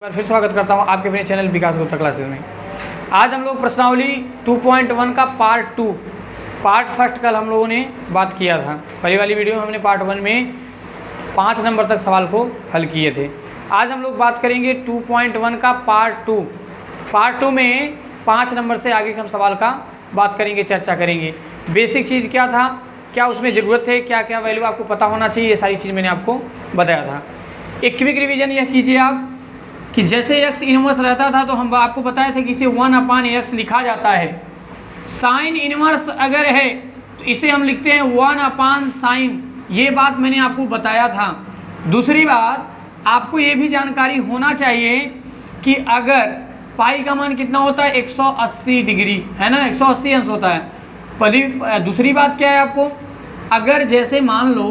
फिर स्वागत करता हूं आपके अपने चैनल विकास गुप्ता क्लासेस में। आज हम लोग प्रश्नावली 2.1 का पार्ट फर्स्ट कल हम लोगों ने बात किया था। पहली वाली वीडियो में हमने पार्ट 1 में 5 नंबर तक सवाल को हल किए थे। आज हम लोग बात करेंगे 2.1 का पार्ट 2 में 5 नंबर से आगे के हम सवाल का बात करेंगे, चर्चा करेंगे। बेसिक चीज़ क्या था, क्या उसमें ज़रूरत है, क्या क्या वैल्यू आपको पता होना चाहिए, ये सारी चीज़ मैंने आपको बताया था। एक क्विक रिवीजन यह कीजिए आप कि जैसे x इनवर्स रहता था तो हम आपको बताए थे कि इसे 1/x लिखा जाता है। साइन इनवर्स अगर है तो इसे हम लिखते हैं 1/sin। ये बात मैंने आपको बताया था। दूसरी बात, आपको ये भी जानकारी होना चाहिए कि अगर पाई का मान कितना होता है 180 डिग्री, है ना, 180 अंश होता है। दूसरी बात क्या है आपको, अगर जैसे मान लो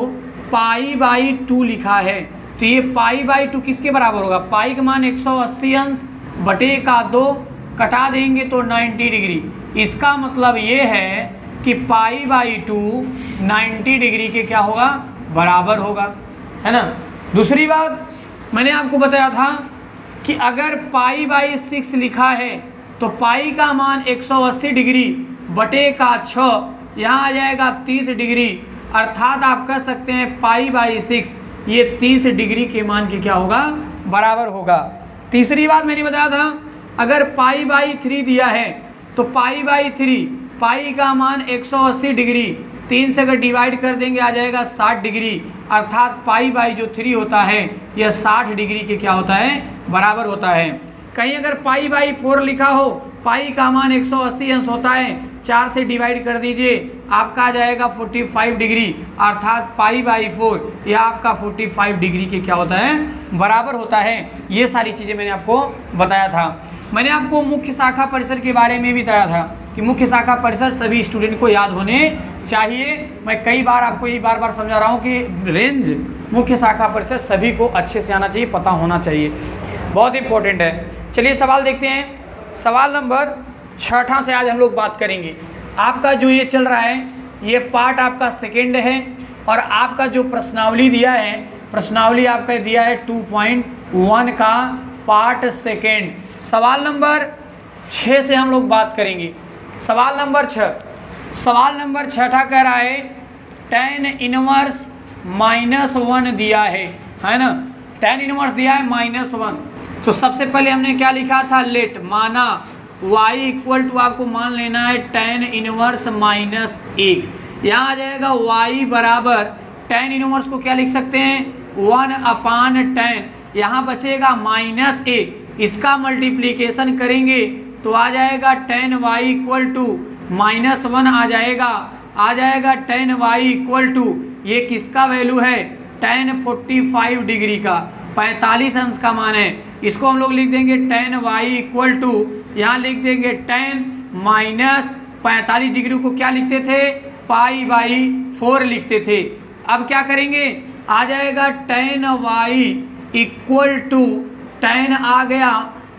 π/2 लिखा है तो ये π/2 किसके बराबर होगा, पाई का मान 180 अंश बटे का 2 कटा देंगे तो 90 डिग्री। इसका मतलब ये है कि π/2 90 डिग्री के क्या होगा, बराबर होगा, है ना। दूसरी बात मैंने आपको बताया था कि अगर π/6 लिखा है तो पाई का मान 180 डिग्री बटे का 6 यहाँ आ जाएगा 30 डिग्री, अर्थात आप कह सकते हैं π/6 ये 30 डिग्री के मान के क्या होगा, बराबर होगा। तीसरी बात मैंने बताया था, अगर π/3 दिया है तो π/3 पाई का मान 180 डिग्री 3 से अगर डिवाइड कर देंगे आ जाएगा 60 डिग्री, अर्थात π/3 होता है यह 60 डिग्री के क्या होता है, बराबर होता है। कहीं अगर π/4 लिखा हो, पाई का मान 180 अंश होता है, 4 से डिवाइड कर दीजिए आपका आ जाएगा 45 डिग्री, अर्थात π/4 यह आपका 45 डिग्री के क्या होता है, बराबर होता है। ये सारी चीज़ें मैंने आपको बताया था। मैंने आपको मुख्य शाखा परिसर के बारे में भी बताया था कि मुख्य शाखा परिसर सभी स्टूडेंट को याद होने चाहिए। मैं कई बार आपको ये बार समझा रहा हूँ कि रेंज मुख्य शाखा परिसर सभी को अच्छे से आना चाहिए, पता होना चाहिए, बहुत इंपॉर्टेंट है। चलिए सवाल देखते हैं। सवाल नंबर 6 से आज हम लोग बात करेंगे। आपका जो ये चल रहा है ये पार्ट आपका सेकेंड है और आपका जो प्रश्नावली दिया है, प्रश्नावली आपका दिया है 2.1 का पार्ट सेकेंड। सवाल नंबर 6 से हम लोग बात करेंगे। सवाल नंबर 6 कह रहा है tan इनवर्स -1 दिया है ना, tan इनवर्स दिया है -1। तो सबसे पहले हमने क्या लिखा था, लेट, माना y इक्वल टू आपको मान लेना है tan इनवर्स -1। यहाँ आ जाएगा y बराबर tan इनवर्स को क्या लिख सकते हैं 1/tan, यहाँ बचेगा -a, इसका मल्टीप्लीकेशन करेंगे तो आ जाएगा tan y इक्वल टू -1 आ जाएगा tan y इक्वल टू, ये किसका वैल्यू है, tan 45 डिग्री का, 45 अंश का मान है। इसको हम लोग लिख देंगे tan y इक्वल टू, यहाँ लिख देंगे tan -45 डिग्री को क्या लिखते थे, π/4 लिखते थे। अब क्या करेंगे, आ जाएगा tan y equal to, tan आ गया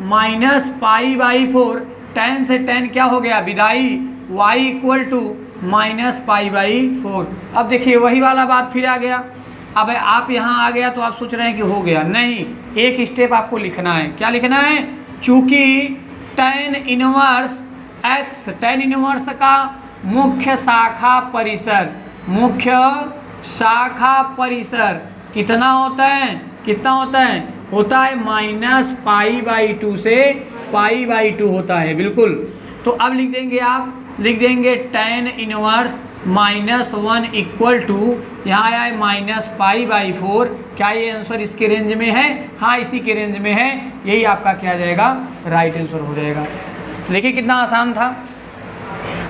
-π/4, tan से tan क्या हो गया, विदाई, y इक्वल टू -π/4। अब देखिए वही वाला बात फिर आ गया। अब आप यहाँ आ गया तो आप सोच रहे हैं कि हो गया, नहीं, एक स्टेप आपको लिखना है। क्या लिखना है, चूंकि tan inverse x, tan inverse का मुख्य शाखा परिसर कितना होता है, होता है -π/2 से π/2 होता है, बिल्कुल। तो अब लिख देंगे tan इनवर्स -1 इक्वल टू, यहाँ आया है -π/4। क्या ये आंसर इसके रेंज में है, हाँ इसी के रेंज में है, यही आपका क्या आ जाएगा, राइट आंसर हो जाएगा। देखिए कितना आसान था।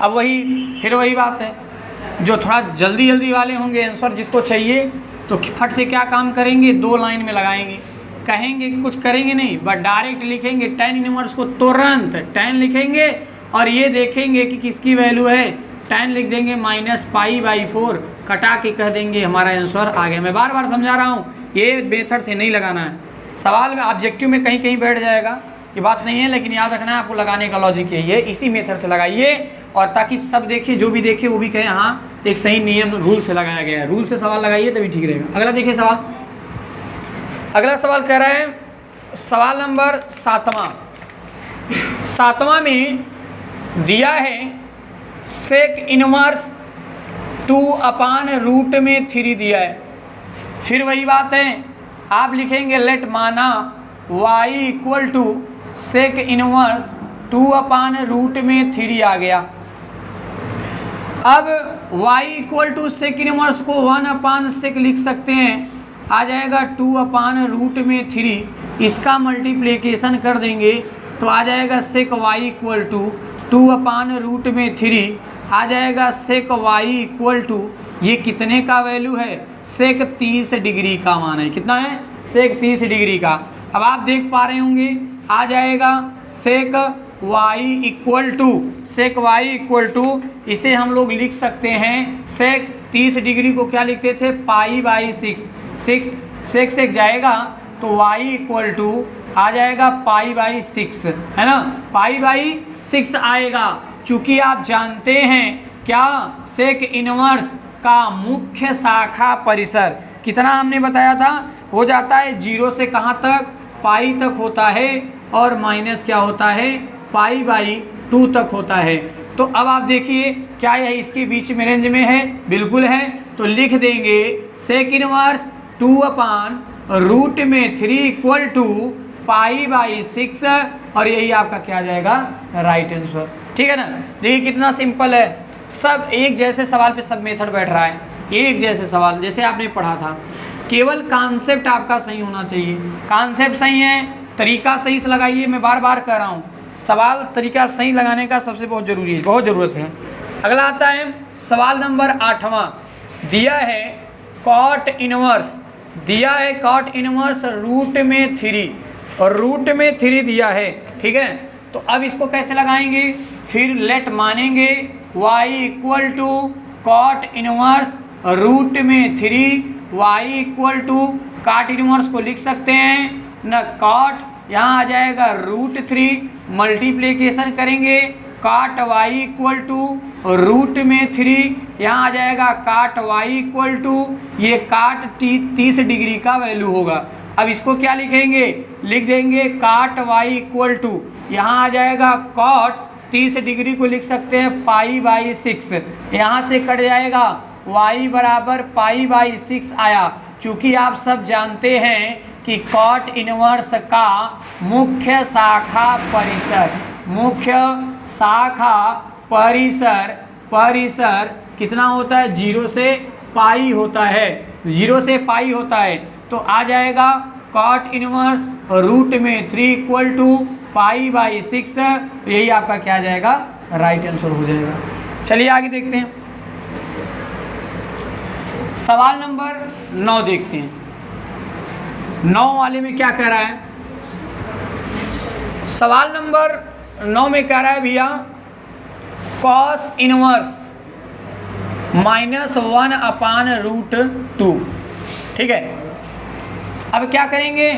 अब वही बात है, जो थोड़ा जल्दी वाले होंगे आंसर जिसको चाहिए तो फट से क्या काम करेंगे, 2 लाइन में लगाएंगे, कहेंगे कुछ करेंगे नहीं, बट डायरेक्ट लिखेंगे tan इनवर्स को, तुरंत tan लिखेंगे और ये देखेंगे कि किसकी वैल्यू है, tan लिख देंगे -π/4, कटा के कह देंगे हमारा आंसर आ गया। मैं बार समझा रहा हूँ, ये मेथड से नहीं लगाना है। सवाल में ऑब्जेक्टिव में कहीं बैठ जाएगा, ये बात नहीं है, लेकिन याद रखना है आपको लगाने का लॉजिक यही है, इसी मेथड से लगाइए और ताकि सब देखिए, जो भी देखे वो भी कहे हाँ एक सही नियम रूल से लगाया गया है। रूल से सवाल लगाइए तभी ठीक रहेगा। अगला देखिए सवाल, अगला सवाल कह रहा है सवाल नंबर 7वां में दिया है सेक इनवर्स 2/√3 दिया है। फिर वही बात है, आप लिखेंगे लेट माना y equal to sec inverse 2/√3 आ गया। अब y equal to sec inverse को 1/sec लिख सकते हैं, आ जाएगा 2/√3। इसका मल्टीप्लिकेशन कर देंगे तो आ जाएगा सेक y इक्वल टू 2/√3, आ जाएगा सेक y इक्वल टू, ये कितने का वैल्यू है, सेक 30 डिग्री का मान है। कितना है, सेक 30 डिग्री का। अब आप देख पा रहे होंगे आ जाएगा सेक y इक्वल टू, इसे हम लोग लिख सकते हैं सेक 30 डिग्री को क्या लिखते थे, π/6। सेक से जाएगा तो y इक्वल टू आ जाएगा π/6, है ना, π/6 आएगा। चूंकि आप जानते हैं क्या, सेक इनवर्स का मुख्य शाखा परिसर कितना हमने बताया था, हो जाता है 0 से कहाँ तक, पाई तक होता है, और माइनस क्या होता है, π/2 तक होता है। तो अब आप देखिए क्या यह इसके बीच में रेंज में है, बिल्कुल है। तो लिख देंगे सेक इनवर्स 2/√3 इक्वल टू π/6, और यही आपका क्या आ जाएगा, राइट आंसर। ठीक है ना। देखिए कितना सिंपल है, सब एक जैसे सवाल पे सब मेथड बैठ रहा है, एक जैसे सवाल जैसे आपने पढ़ा था। केवल कॉन्सेप्ट आपका सही होना चाहिए। कॉन्सेप्ट सही है, तरीका सही से लगाइए। मैं बार बार कह रहा हूँ, सवाल तरीका सही लगाने का सबसे बहुत जरूरी है, बहुत ज़रूरत है। अगला आता है सवाल नंबर 8वां, दिया है कॉट इनवर्स, √3, और √3 दिया है। ठीक है, तो अब इसको कैसे लगाएंगे, फिर लेट मानेंगे y equal to cot inverse √3, y equal to cot inverse को लिख सकते हैं न, कॉट यहाँ आ जाएगा √3, मल्टीप्लिकेशन करेंगे कॉट y इक्वल टू √3, यहाँ आ जाएगा कॉट y इक्वल टू, ये कॉट 30 डिग्री का वैल्यू होगा। अब इसको क्या लिखेंगे, लिख देंगे कॉट y इक्वल टू, यहाँ आ जाएगा कॉट 30 डिग्री को लिख सकते हैं π/6, यहाँ से कट जाएगा y बराबर π/6 आया। चूँकि आप सब जानते हैं कि कॉट इनवर्स का मुख्य शाखा परिसर कितना होता है, 0 से पाई होता है, 0 से पाई होता है। तो आ जाएगा कॉट इनवर्स √3 इक्वल टू π/6, यही आपका क्या आ जाएगा, राइट आंसर हो जाएगा। चलिए आगे देखते हैं, सवाल नंबर 9 देखते हैं। 9 वाले में क्या कह रहा है, सवाल नंबर 9 में कह रहा है भैया कॉस इनवर्स -1/√2। ठीक है, अब क्या करेंगे,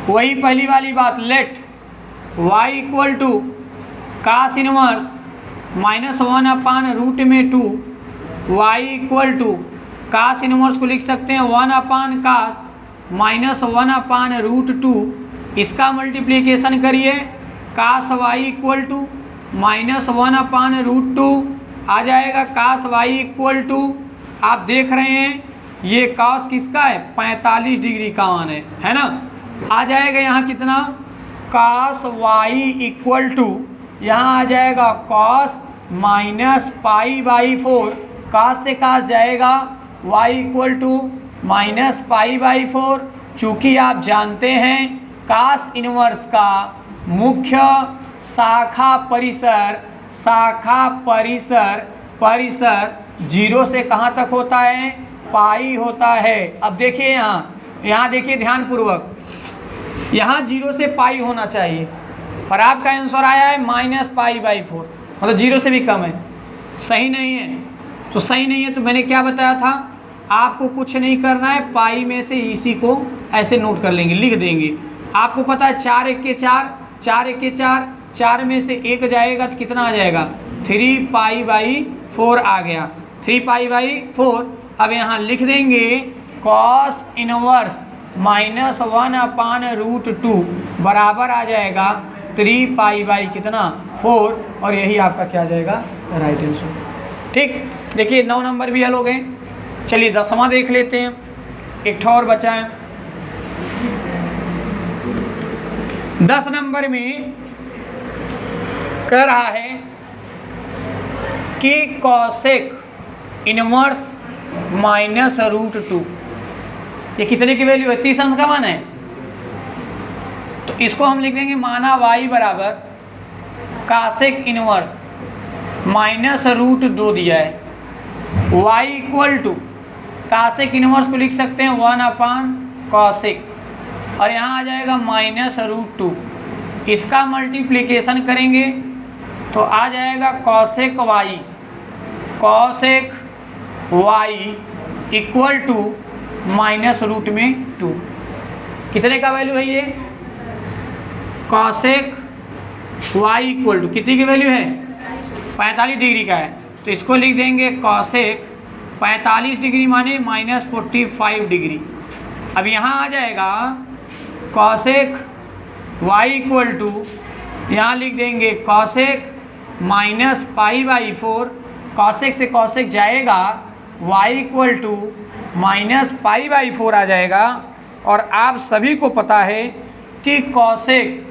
वही पहली वाली बात, let y equal to cos inverse -1/√2, y equal to cos inverse को लिख सकते हैं 1/cos -1/√2, इसका मल्टीप्लिकेशन करिए, cos y इक्वल टू -1/√2 आ जाएगा, cos y इक्वल टू, आप देख रहे हैं ये cos किसका है, 45 डिग्री का मान है ना, आ जाएगा यहाँ कितना, cos y इक्वल टू, यहाँ आ जाएगा cos -π/4, cos से cos जाएगा, y इक्वल टू -π/4। चूँकि आप जानते हैं cos इनवर्स का मुख्य शाखा परिसर 0 से कहाँ तक होता है, पाई होता है। अब देखिए यहाँ देखिए ध्यानपूर्वक, यहाँ 0 से पाई होना चाहिए, और आपका आंसर आया है -π/4, मतलब 0 से भी कम है। सही नहीं है, तो सही नहीं है तो मैंने क्या बताया था, आपको कुछ नहीं करना है, पाई में से इसी को ऐसे नोट कर लेंगे, लिख देंगे। आपको पता है 4 × 1 = 4, 4 × 1 = 4, 4 में से 1 जाएगा तो कितना आ जाएगा, 3π/4 आ गया, 3π/4। अब यहाँ लिख देंगे कॉस इनवर्स -1/√2 बराबर आ जाएगा 3 पाई बाई कितना 4, और यही आपका क्या आ जाएगा राइट आंसर। ठीक, देखिए 9 नंबर भी हल हो गए। चलिए 10वां देख लेते हैं, एक ठो और बचा है। 10 नंबर में कह रहा है कि कॉसेक इनवर्स -√2, ये कितने की वैल्यू है? 30 अंश का मान है, तो इसको हम लिख देंगे माना y बराबर कॉसेक इनवर्स -√2 दिया है, y equal to cosec inverse को लिख सकते हैं 1/कॉसेक, और यहाँ आ जाएगा -√2, इसका मल्टीप्लिकेशन करेंगे तो आ जाएगा कॉसेक y इक्वल टू -√2। कितने का वैल्यू है ये? कॉसेक y इक्वल टू कितनी की वैल्यू है? 45 डिग्री का है, तो इसको लिख देंगे कॉसेक 45 डिग्री माने -45 डिग्री। अब यहाँ आ जाएगा कॉसेक y इक्वल टू, यहाँ लिख देंगे कॉसेक -π/4, कॉसेक से कॉसेक जाएगा, y इक्वल टू -π/4 आ जाएगा। और आप सभी को पता है कि कॉसेक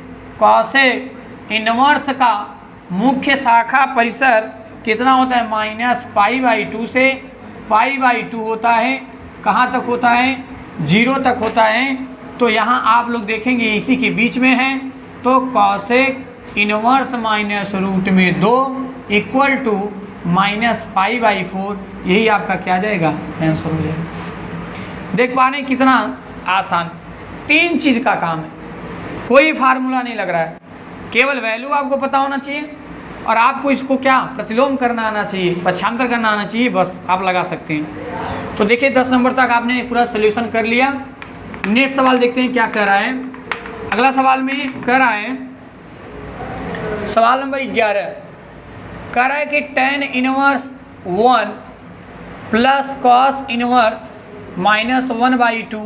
इनवर्स का मुख्य शाखा परिसर कितना होता है? -π/2 से π/2 होता है। कहाँ तक होता है? 0 तक होता है। तो यहाँ आप लोग देखेंगे इसी के बीच में है, तो कॉसेक इनवर्स -√2 इक्वल टू -π/4, यही आपका क्या आ जाएगा आंसर हो जाएगा। देख पा रहे हैं कितना आसान, 3 चीज़ का काम है, कोई फार्मूला नहीं लग रहा है, केवल वैल्यू आपको पता होना चाहिए और आपको इसको क्या प्रतिलोम करना आना चाहिए, पक्षांतर करना आना चाहिए, बस आप लगा सकते हैं। तो देखिए 10 नंबर तक आपने पूरा सोल्यूशन कर लिया। नेक्स्ट सवाल देखते हैं क्या कह रहा है। अगला सवाल में कह रहा है, सवाल नंबर 11 कह रहा है कि tan inverse 1 plus cos inverse -1/2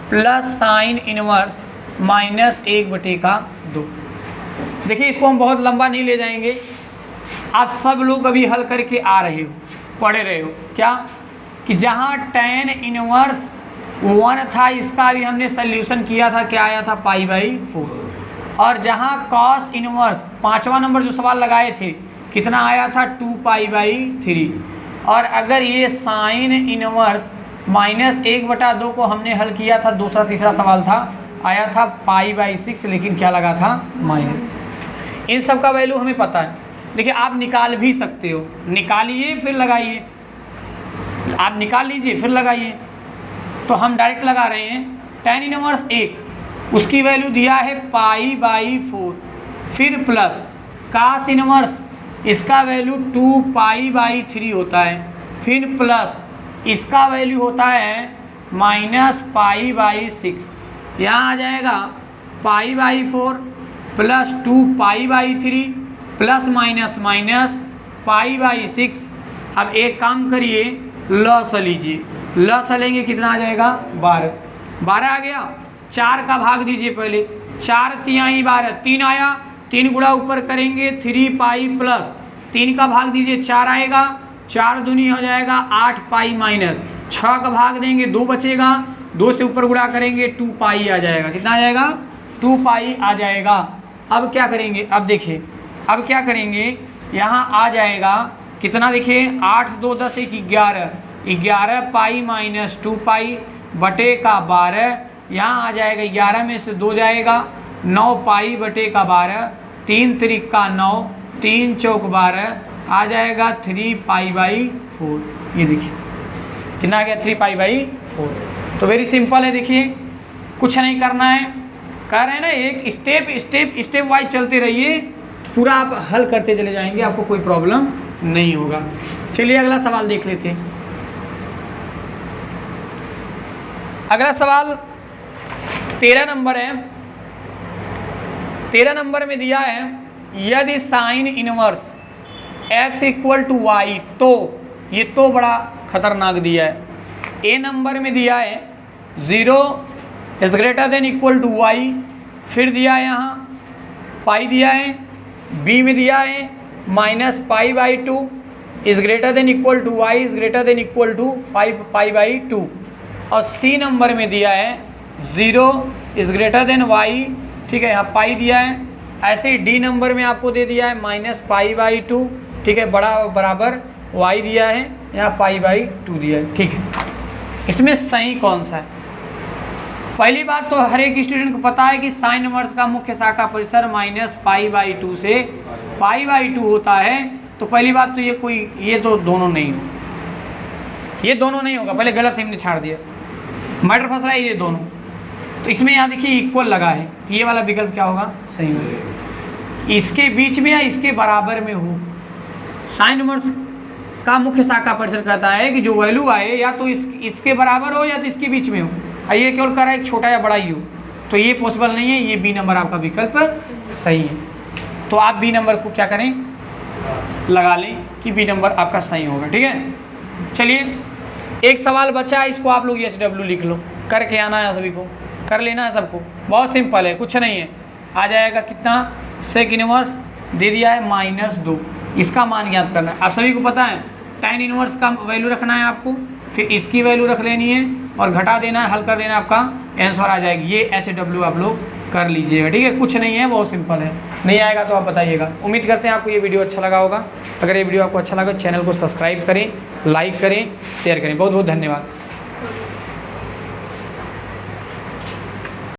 plus sine inverse -1/2। देखिए इसको हम बहुत लंबा नहीं ले जाएंगे, आप सब लोग अभी हल करके आ रहे हो, पढ़े रहे हो क्या, कि जहाँ tan इनवर्स 1 था इसका भी हमने सोल्यूशन किया था, क्या आया था π/4, और जहाँ cos इनवर्स 5वां नंबर जो सवाल लगाए थे कितना आया था 2π/3, और अगर ये साइन इनवर्स -1/2 को हमने हल किया था, दूसरा तीसरा सवाल था, आया था π/6, लेकिन क्या लगा था माइनस। इन सब का वैल्यू हमें पता है, देखिए आप निकाल भी सकते हो, निकालिए फिर लगाइए, आप निकाल लीजिए फिर लगाइए। तो हम डायरेक्ट लगा रहे हैं, tan इनवर्स 1 उसकी वैल्यू दिया है π/4, फिर प्लस cos इनवर्स इसका वैल्यू 2π/3 होता है, फिर प्लस इसका वैल्यू होता है -π/6, यहाँ आ जाएगा π/4 प्लस 2π/3 प्लस माइनस माइनस π/6। अब एक काम करिए, लॉस लीजिए, लॉस लेंगे कितना आ जाएगा 12 आ गया। 4 का भाग दीजिए पहले, 4 तिहाई 12, 3 आया, 3 गुणा ऊपर करेंगे 3π प्लस 3 का भाग दीजिए 4 आएगा, 4 दूनी हो जाएगा 8π माइनस 6 का भाग देंगे 2 बचेगा, 2 से ऊपर गुणा करेंगे 2π आ जाएगा, कितना आ जाएगा 2π आ जाएगा। अब क्या करेंगे, अब देखिए अब क्या करेंगे, यहाँ आ जाएगा कितना, देखिए 8 2 10 1 11, 11π माइनस 2π बटे का 12, यहाँ आ जाएगा 11 में से 2 जाएगा 9π बटे का 12, 3 त्रिक का 9, 3 चौक 12 आ जाएगा 3π/4। ये देखिए कितना आ गया 3π/4। तो वेरी सिंपल है, देखिए कुछ नहीं करना है, कह रहे हैं ना एक स्टेप वाइज चलते रहिए, पूरा आप हल करते चले जाएंगे, आपको कोई प्रॉब्लम नहीं होगा। चलिए अगला सवाल देख लेते हैं। अगला सवाल 13 नंबर है। 13 नंबर में दिया है, यदि sine inverse x equal to y, तो ये तो बड़ा खतरनाक दिया है। ए नंबर में दिया है 0 is greater than equal to y, फिर दिया है यहाँ पाई दिया है, बी में दिया है minus pi by two is greater than equal to y is greater than equal to 5 pi by two, और सी नंबर में दिया है 0 इज ग्रेटर देन वाई, ठीक है, यहाँ पाई दिया है। ऐसे ही डी नंबर में आपको दे दिया है माइनस पाई बाई टू, ठीक है, बड़ा बराबर वाई दिया है, यहाँ पाई बाई टू दिया है, ठीक है। इसमें सही कौन सा है? पहली बात तो हर एक स्टूडेंट को पता है कि साइन इनवर्स का मुख्य शाखा परिसर माइनस पाई बाई टू से पाई बाई टू होता है। तो पहली बात तो ये तो दोनों नहीं हो, ये दोनों नहीं होगा, पहले गलत हमने छाड़ दिया, मैटर फंस रहा है ये दोनों। तो इसमें यहाँ देखिए इक्वल लगा है, तो ये वाला विकल्प क्या होगा? सही होगा। इसके बीच में या इसके बराबर में हो, साइन इनवर्स का मुख्य शाखा परिसर कहता है कि जो वैल्यू आए या तो इसके बराबर हो या तो इसके बीच में हो, और ये केवल कर रहा है छोटा या बड़ा ही हो, तो ये पॉसिबल नहीं है। ये बी नंबर आपका विकल्प सही है। तो आप बी नंबर को क्या करें, लगा लें कि बी नंबर आपका सही होगा, ठीक है। चलिए एक सवाल बचा है, इसको आप लोग SW लिख लो, करके आना है, सभी को कर लेना है, सबको बहुत सिंपल है, कुछ नहीं है। आ जाएगा कितना, सेक इनवर्स दे दिया है -2, इसका मान ज्ञात करना है। आप सभी को पता है tan इनवर्स का वैल्यू रखना है आपको, फिर इसकी वैल्यू रख लेनी है और घटा देना है, हल कर देना, आपका आंसर आ जाएगी। ये HW आप लोग कर लीजिएगा, ठीक है, कुछ नहीं है, बहुत सिंपल है। नहीं आएगा तो आप बताइएगा। उम्मीद करते हैं आपको ये वीडियो अच्छा लगा होगा। अगर ये वीडियो आपको अच्छा लगा चैनल को सब्सक्राइब करें, लाइक करें, शेयर करें। बहुत बहुत धन्यवाद।